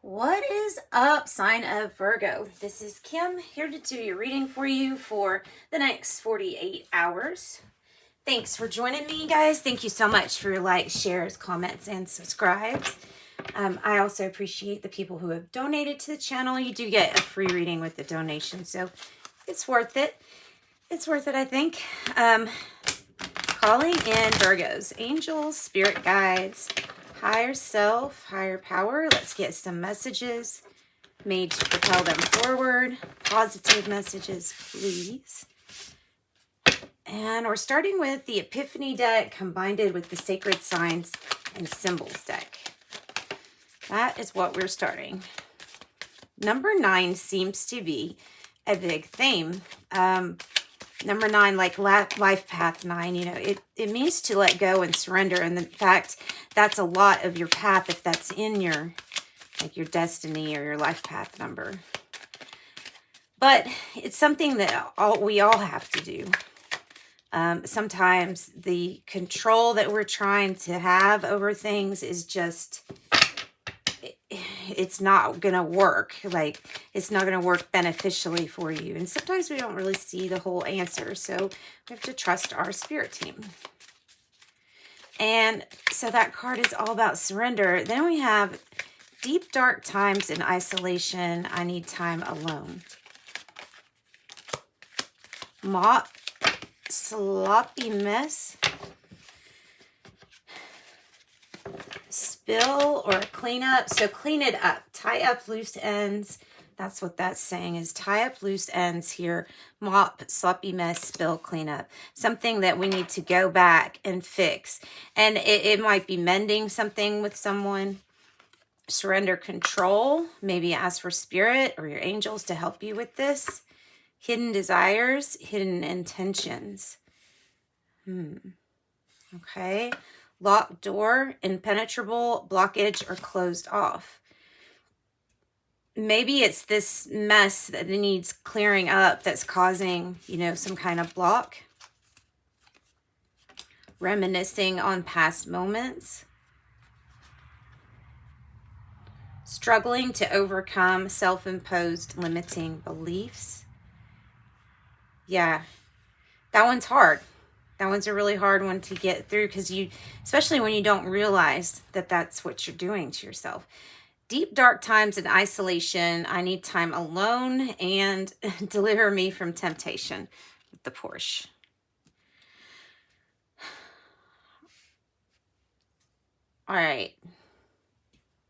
What is up, sign of Virgo? This is Kim here to do your reading for you for the next 48 hours. Thanks for joining me, guys. Thank you so much for your likes, shares, comments, and subscribes. I also appreciate the people who have donated to the channel. You do get a free reading with the donation, so it's worth it. It's worth it, I think. Calling in Virgos, angels, spirit guides, higher self, higher power. Let's get some messages made to propel them forward. Positive messages, please. And we're starting with the Epiphany deck combined with the Sacred Signs and Symbols deck. That is what we're starting. Number 9 seems to be a big theme. Number 9, like life path 9, you know, it means to let go and surrender. And in fact, that's a lot of your path if that's in your, like your destiny or your life path number. But it's something that we all have to do. Sometimes the control that we're trying to have over things is just, it's not going to work. Like, it's not going to work beneficially for you. And sometimes we don't really see the whole answer. So we have to trust our spirit team. And so that card is all about surrender. Then we have deep, dark times in isolation. I need time alone. Mop, sloppy mess. Spill or clean up. So clean it up. Tie up loose ends. That's what that's saying, is tie up loose ends here. Mop, sloppy mess, spill, clean up. Something that we need to go back and fix. And it might be mending something with someone. Surrender control. Maybe ask for spirit or your angels to help you with this. Hidden desires, hidden intentions. Okay. Locked door, impenetrable, blockage, or closed off. Maybe it's this mess that needs clearing up that's causing, you know, some kind of block. Reminiscing on past moments. Struggling to overcome self-imposed limiting beliefs. Yeah, that one's hard. That one's a really hard one to get through because especially when you don't realize that that's what you're doing to yourself. Deep, dark times in isolation. I need time alone, and deliver me from temptation with the Porsche. All right.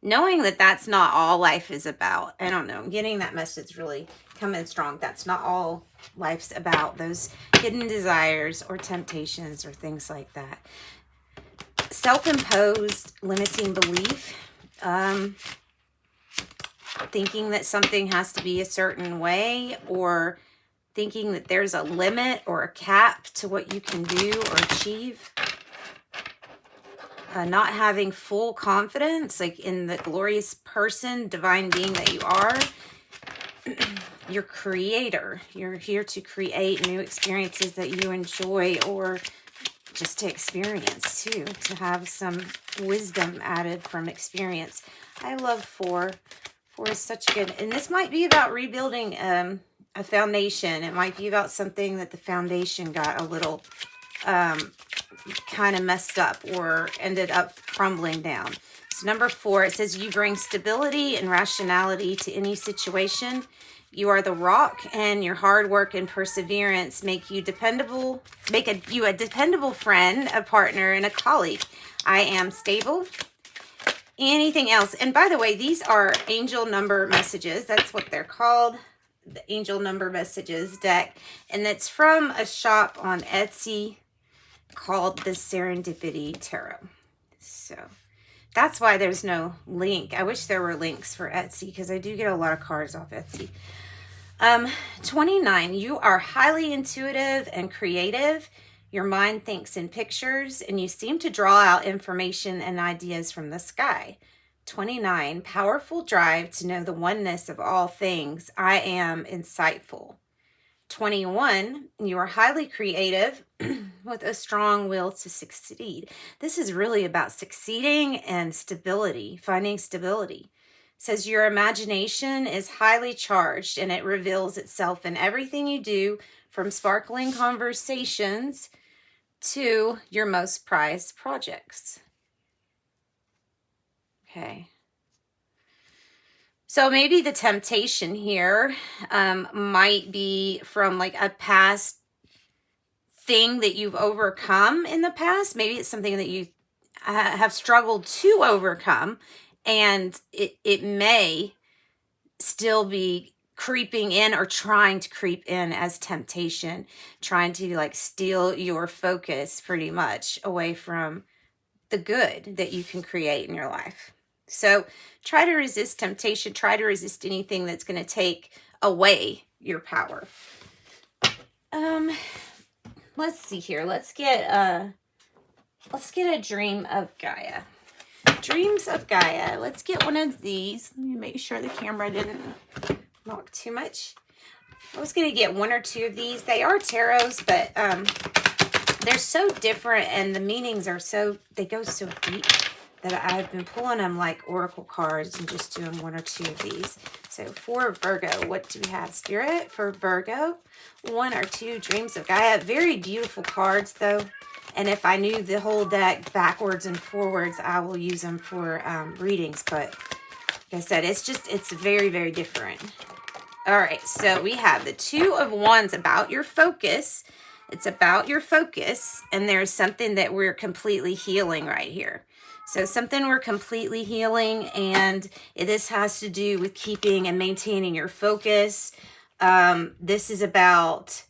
Knowing that that's not all life is about. I don't know. Getting that message really coming strong. That's not all life's about. Those hidden desires or temptations or things like that. Self-imposed limiting belief. Thinking that something has to be a certain way, or thinking that there's a limit or a cap to what you can do or achieve. Not having full confidence, like in the glorious person, divine being that you are. You're creator. You're here to create new experiences that you enjoy, or just to experience too, to have some wisdom added from experience. I love 4. 4 is such good. And this might be about rebuilding a foundation. It might be about something that the foundation got a little kind of messed up or ended up crumbling down. So number 4, it says you bring stability and rationality to any situation. You are the rock, and your hard work and perseverance make you dependable, you a dependable friend, a partner, and a colleague. I am stable. Anything else? And by the way, these are angel number messages. That's what they're called. The angel number messages deck. And it's from a shop on Etsy called the Serendipity Tarot. So that's why there's no link. I wish there were links for Etsy, because I do get a lot of cards off Etsy. 29, you are highly intuitive and creative. Your mind thinks in pictures, and you seem to draw out information and ideas from the sky. 29, powerful drive to know the oneness of all things. I am insightful. 21, you are highly creative with a strong will to succeed. This is really about succeeding and stability, finding stability. says your imagination is highly charged and it reveals itself in everything you do, from sparkling conversations to your most prized projects. Okay. So maybe the temptation here might be from like a past thing that you've overcome in the past. Maybe it's something that you have struggled to overcome, and it may still be creeping in or trying to creep in as temptation, trying to like steal your focus pretty much away from the good that you can create in your life. So try to resist temptation. Try to resist anything that's going to take away your power. Let's see here. Let's get a dream of Gaia. Dreams of Gaia. Let's get one of these. Let me make sure the camera didn't knock too much. I was going to get one or two of these. They are tarots, but they're so different, and the meanings are they go so deep that I've been pulling them like oracle cards and just doing one or two of these. So for Virgo, what do we have? Spirit for Virgo, one or two dreams of Gaia. Very beautiful cards though. And if I knew the whole deck backwards and forwards, I will use them for readings. But like I said, it's very, very different. All right, so we have the Two of Wands, about your focus. It's about your focus, and there's something that we're completely healing right here. So something we're completely healing, and this has to do with keeping and maintaining your focus. This is about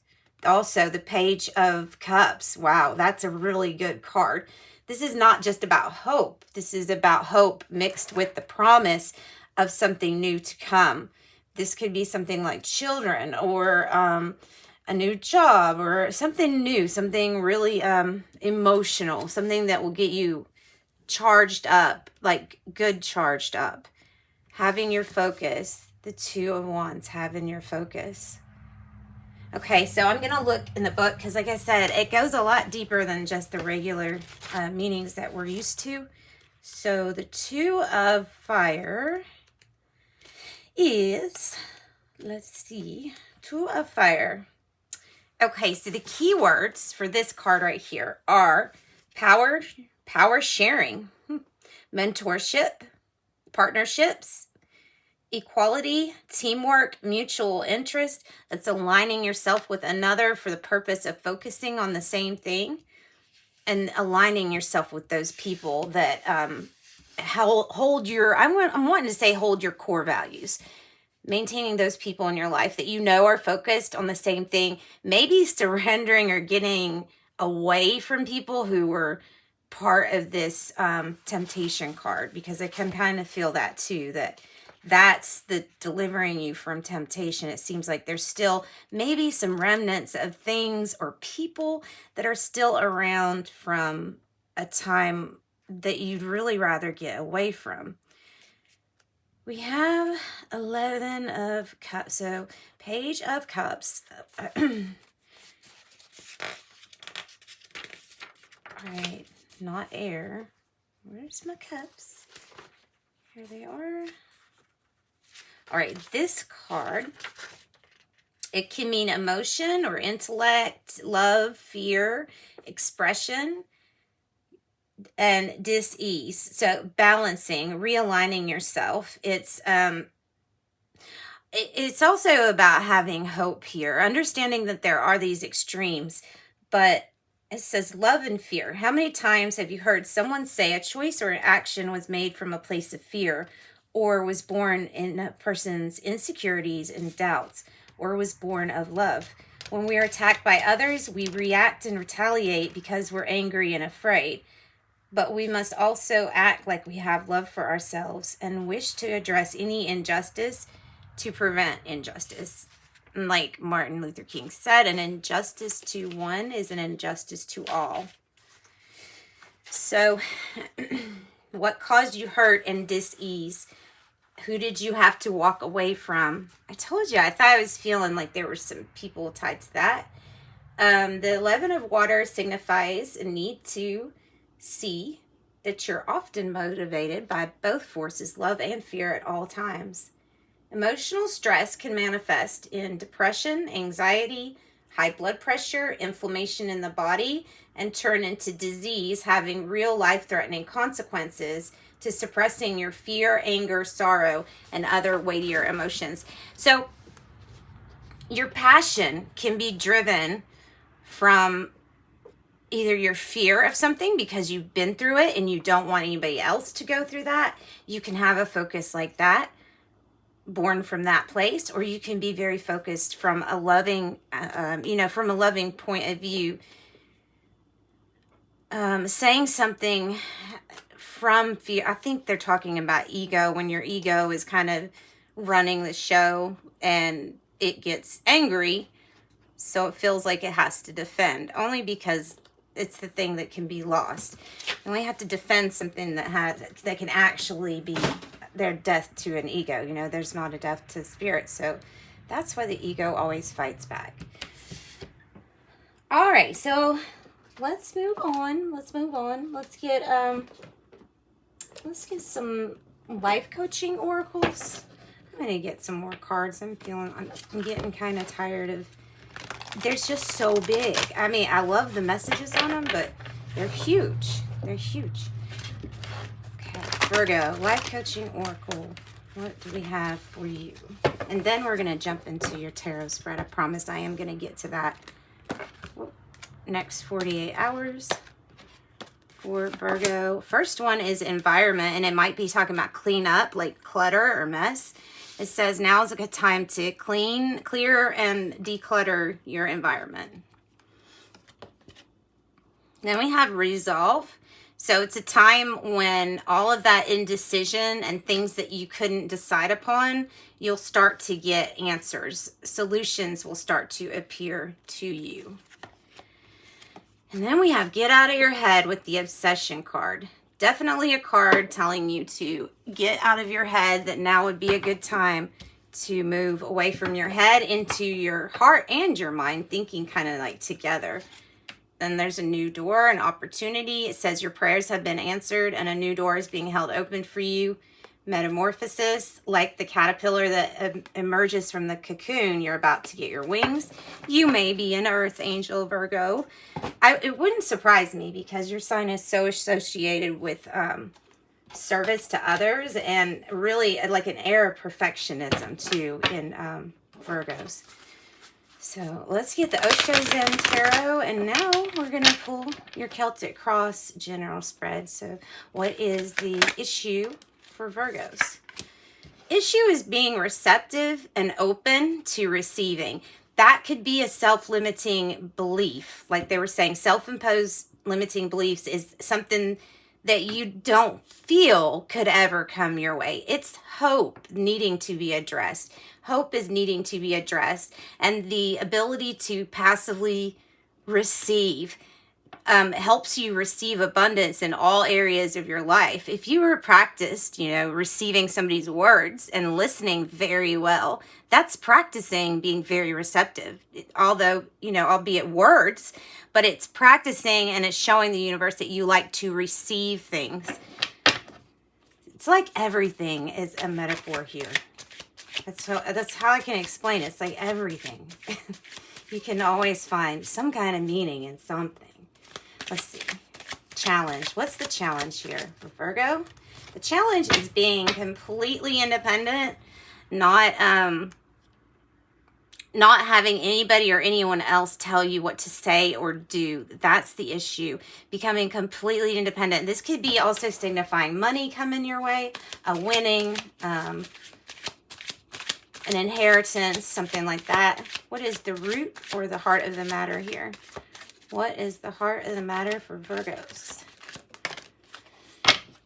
also the Page of Cups. Wow, that's a really good card. This is not just about hope. This is about hope mixed with the promise of something new to come. This could be something like children, or a new job, or something new, something really emotional, something that will get you charged up, like good charged up. Having your focus, the Two of Wands, having your focus. Okay, so I'm going to look in the book because, like I said, it goes a lot deeper than just the regular meanings that we're used to. So the Two of Fire is, let's see, Two of Fire. Okay, so the keywords for this card right here are power sharing, mentorship, partnerships, equality, teamwork, mutual interest. That's aligning yourself with another for the purpose of focusing on the same thing, and aligning yourself with those people that hold your, I'm wanting to say hold your core values. Maintaining those people in your life that you know are focused on the same thing. Maybe surrendering or getting away from people who were part of this temptation card, because I can kind of feel that too, that's the delivering you from temptation. It seems like there's still maybe some remnants of things or people that are still around from a time that you'd really rather get away from. We have 11 of Cups. So Page of Cups. All right, not air. Where's my cups? Here they are. All right, this card, it can mean emotion or intellect, love, fear, expression, and dis-ease. So balancing, realigning yourself. It's also about having hope here, understanding that there are these extremes, but it says love and fear. How many times have you heard someone say a choice or an action was made from a place of fear, or was born in a person's insecurities and doubts, or was born of love? When we are attacked by others, we react and retaliate because we're angry and afraid. But we must also act like we have love for ourselves and wish to address any injustice to prevent injustice. And like Martin Luther King said, an injustice to one is an injustice to all. So what caused you hurt and dis-ease? Who did you have to walk away from? I told you, I thought I was feeling like there were some people tied to that. The 11 of Water signifies a need to see that you're often motivated by both forces, love and fear, at all times. Emotional stress can manifest in depression, anxiety, high blood pressure, inflammation in the body, and turn into disease, having real life-threatening consequences to suppressing your fear, anger, sorrow, and other weightier emotions. So your passion can be driven from either your fear of something because you've been through it and you don't want anybody else to go through that. You can have a focus like that, born from that place, or you can be very focused from a loving, from a loving point of view, saying something from fear. I think they're talking about ego, when your ego is kind of running the show and it gets angry, so it feels like it has to defend, only because it's the thing that can be lost. And we have to defend something that can actually be their death to an ego. There's not a death to spirit. So that's why the ego always fights back. All right, so let's move on. Let's get some life coaching oracles. I'm gonna get some more cards. I'm getting kind of tired of, they're just so big. I mean, I love the messages on them, but they're huge. Okay, Virgo, life coaching oracle. What do we have for you? And then we're gonna jump into your tarot spread. I promise I am gonna get to that. Next 48 hours for Virgo. First one is environment, and it might be talking about clean up, like clutter or mess. It says now is a good time to clear and declutter your environment. Then we have resolve. So it's a time when all of that indecision and things that you couldn't decide upon, you'll start to get answers. Solutions will start to appear to you. And then we have get out of your head with the obsession card. Definitely a card telling you to get out of your head, that now would be a good time to move away from your head into your heart and your mind, thinking kind of like together. Then there's a new door, an opportunity. It says your prayers have been answered and a new door is being held open for you. Metamorphosis, like the caterpillar that emerges from the cocoon, you're about to get your wings. You may be an earth angel, Virgo. It wouldn't surprise me because your sign is so associated with service to others, and really like an air of perfectionism too in Virgos. So let's get the Osho Zen Tarot, and now we're going to pull your Celtic Cross general spread. So what is the issue for Virgos? Issue is being receptive and open to receiving. That could be a self-limiting belief. Like they were saying, self-imposed limiting beliefs is something that you don't feel could ever come your way. It's hope needing to be addressed. Hope is needing to be addressed. And the ability to passively receive helps you receive abundance in all areas of your life. If you were practiced, receiving somebody's words and listening very well, that's practicing being very receptive. Although, albeit words, but it's practicing and it's showing the universe that you like to receive things. It's like everything is a metaphor here. That's how I can explain it. It's like everything. You can always find some kind of meaning in something. Let's see. Challenge. What's the challenge here for Virgo? The challenge is being completely independent, not having anybody or anyone else tell you what to say or do. That's the issue. Becoming completely independent. This could be also signifying money coming your way, a winning, an inheritance, something like that. What is the root or the heart of the matter here? What is the heart of the matter for Virgos?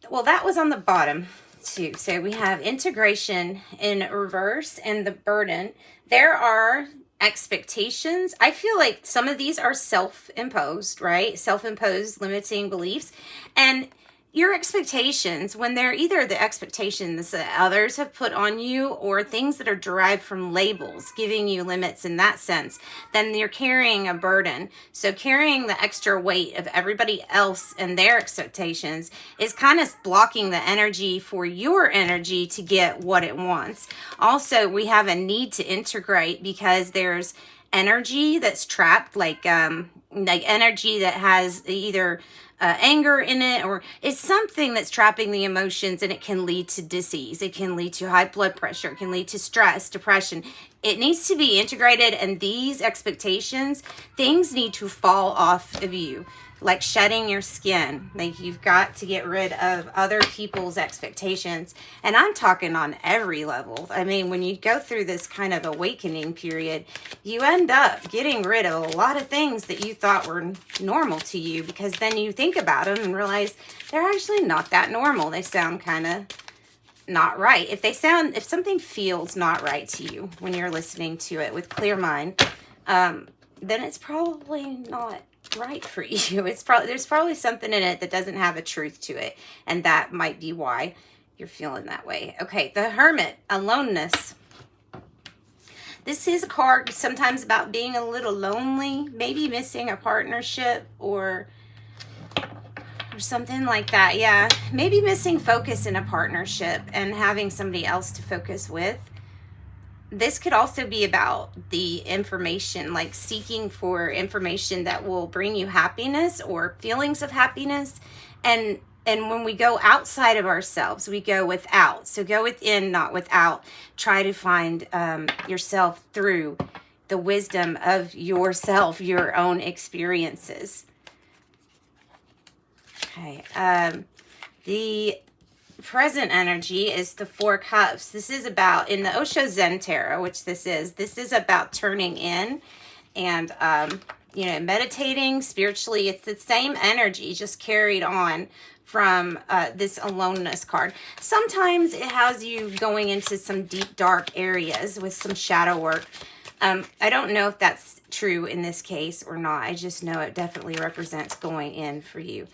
Well, that was on the bottom too. So we have integration in reverse and the burden. There are expectations. I feel like some of these are self-imposed, right? Self-imposed limiting beliefs. And your expectations, when they're either the expectations that others have put on you or things that are derived from labels, giving you limits in that sense, then you're carrying a burden. So carrying the extra weight of everybody else and their expectations is kind of blocking the energy for your energy to get what it wants. Also, we have a need to integrate because there's energy that's trapped, like energy that has either anger in it, or it's something that's trapping the emotions, and it can lead to disease. It can lead to high blood pressure. It can lead to stress, depression. It needs to be integrated, and these expectations, things need to fall off of you, like shedding your skin. Like, you've got to get rid of other people's expectations, and I'm talking on every level. I mean, when you go through this kind of awakening period, you end up getting rid of a lot of things that you thought were normal to you, because then you think about them and realize they're actually not that normal. They sound kind of not right. If something feels not right to you when you're listening to it with clear mind, then it's probably not right for you. There's probably something in it that doesn't have a truth to it, and that might be why you're feeling that way. Okay, the Hermit, aloneness. This is a card sometimes about being a little lonely, maybe missing a partnership or something like that. Yeah, maybe missing focus in a partnership and having somebody else to focus with. This could also be about the information, like seeking for information that will bring you happiness or feelings of happiness. And when we go outside of ourselves, we go without. So go within, not without. Try to find yourself through the wisdom of yourself, your own experiences. Okay. The present energy is the Four Cups. This is about, in the Osho Zen Tarot, which this is about turning in and, meditating spiritually. It's the same energy, just carried on from this aloneness card. Sometimes it has you going into some deep, dark areas with some shadow work. I don't know if that's true in this case or not. I just know it definitely represents going in for you.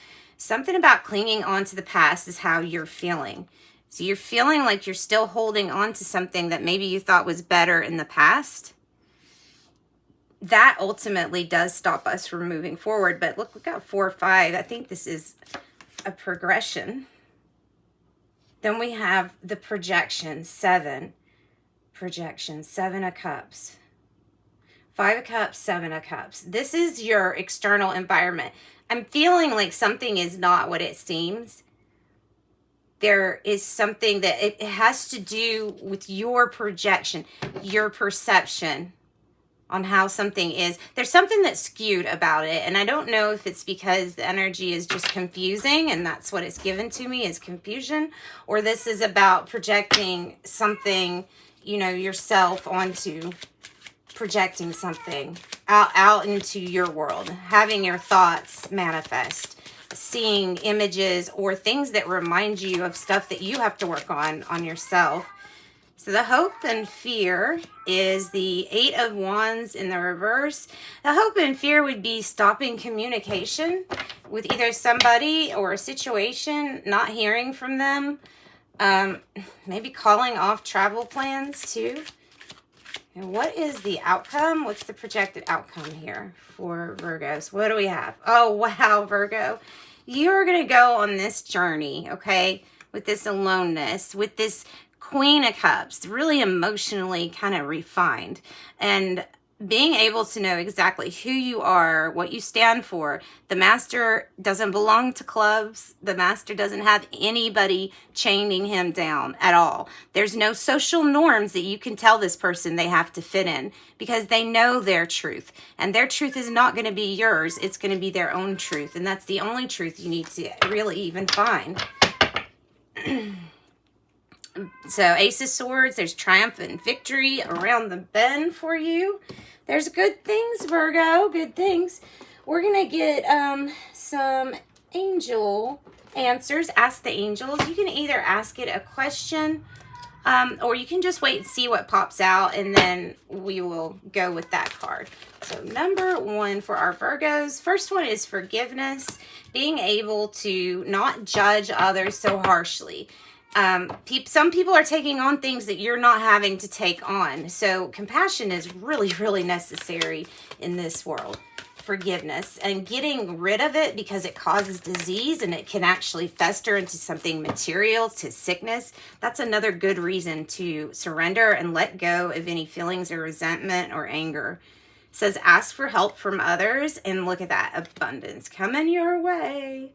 Something about clinging on to the past is how you're feeling. So you're feeling like you're still holding on to something that maybe you thought was better in the past. That ultimately does stop us from moving forward. But look, we got 4 or 5. I think this is a progression. Then we have the projection, 7. Projection, 7 of Cups. 5 of Cups, 7 of Cups. This is your external environment. I'm feeling like something is not what it seems. There is something that it has to do with your projection, your perception on how something is. There's something that's skewed about it, and I don't know if it's because the energy is just confusing and that's what it's given to me is confusion, or this is about projecting something, yourself onto, projecting something out into your world, having your thoughts manifest, seeing images or things that remind you of stuff that you have to work on yourself. So the hope and fear is the 8 of Wands in the reverse. The hope and fear would be stopping communication with either somebody or a situation, not hearing from them, maybe calling off travel plans too. And what is the outcome? What's the projected outcome here for Virgos? What do we have? Oh, wow, Virgo. You're going to go on this journey, okay, with this aloneness, with this Queen of Cups, really emotionally kind of refined. And being able to know exactly who you are, what you stand for. The Master doesn't belong to clubs. The Master doesn't have anybody chaining him down at all. There's no social norms that you can tell this person they have to fit in, because they know their truth. And their truth is not going to be yours. It's going to be their own truth. And that's the only truth you need to really even find. So Ace of Swords, there's triumph and victory around the bend for you. There's good things, Virgo, good things. We're going to get some angel answers. Ask the angels. You can either ask it a question Or you can just wait and see what pops out, and then we will go with that card. So number 1 for our Virgos. First one is forgiveness. Being able to not judge others so harshly. Some people are taking on things that you're not having to take on. So compassion is really, really necessary in this world. Forgiveness and getting rid of it, because it causes disease and it can actually fester into something material, to sickness. That's another good reason to surrender and let go of any feelings of resentment or anger. It says ask for help from others, and look at that, abundance coming your way.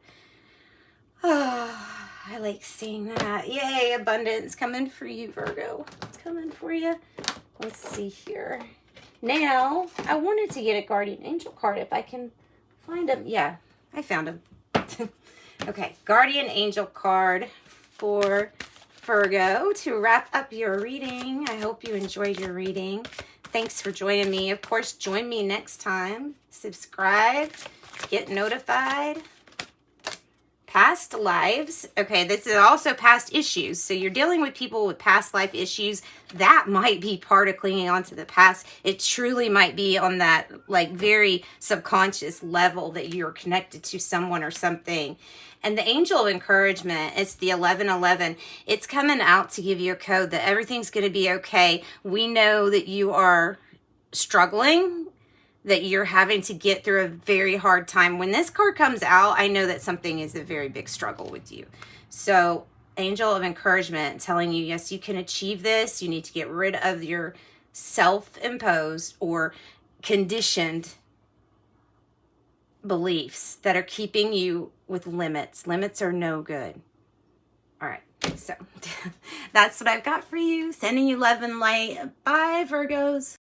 Oh, I like seeing that. Yay, abundance coming for you, Virgo. It's coming for you. Let's see here. Now, I wanted to get a guardian angel card if I can find them. Yeah, I found them. Okay, guardian angel card for Virgo to wrap up your reading. I hope you enjoyed your reading. Thanks for joining me. Of course, join me next time. Subscribe, get notified. Past lives. Okay, this is also past issues. So you're dealing with people with past life issues. That might be part of clinging on to the past. It truly might be on that like very subconscious level that you're connected to someone or something. And the angel of encouragement, it's the 1111. It's coming out to give you a code that everything's going to be okay. We know that you are struggling, that you're having to get through a very hard time. When this card comes out, I know that something is a very big struggle with you. So, angel of encouragement telling you, yes, you can achieve this. You need to get rid of your self-imposed or conditioned beliefs that are keeping you with limits. Limits are no good. All right, so that's what I've got for you. Sending you love and light. Bye, Virgos.